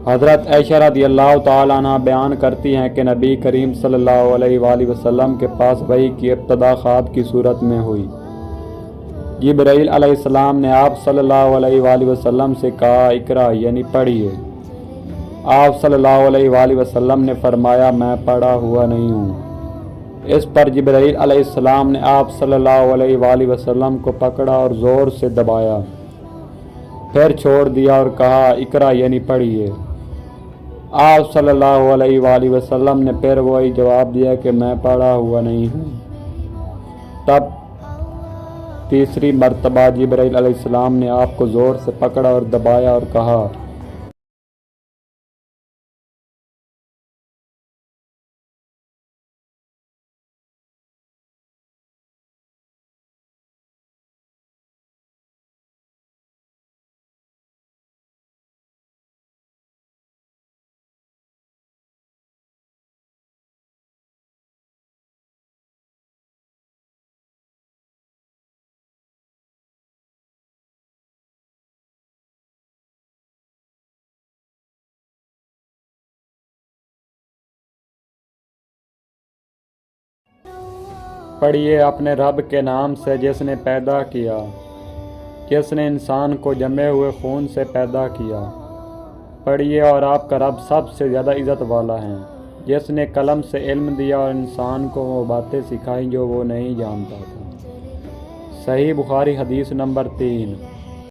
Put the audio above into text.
حضرت عائشہ رضی اللہ تعالیٰ عنہ بیان کرتی ہیں کہ نبی کریم صلی اللہ علیہ وآلہ وسلم کے پاس وحی کی ابتدا خواب کی صورت میں ہوئی۔ جبرائیل علیہ السلام نے آپ صلی اللہ علیہ وآلہ وسلم سے کہا اقرا یعنی پڑھیے۔ آپ صلی اللہ علیہ وآلہ وسلم نے فرمایا میں پڑھا ہوا نہیں ہوں۔ اس پر جبرائیل علیہ السلام نے آپ صلی اللہ علیہ وآلہ وسلم کو پکڑا اور زور سے دبایا، پھر چھوڑ دیا اور کہا اقرا یعنی پڑھیے۔ آپ صلی اللہ علیہ وآلہ وسلم نے پھر وہی جواب دیا کہ میں پڑھا ہوا نہیں ہوں۔ تب تیسری مرتبہ جبرائیل علیہ السلام نے آپ کو زور سے پکڑا اور دبایا اور کہا پڑھیے اپنے رب کے نام سے جس نے پیدا کیا، جس نے انسان کو جمے ہوئے خون سے پیدا کیا۔ پڑھیے اور آپ کا رب سب سے زیادہ عزت والا ہے، جس نے قلم سے علم دیا اور انسان کو وہ باتیں سکھائیں جو وہ نہیں جانتا تھا۔ صحیح بخاری حدیث نمبر 3۔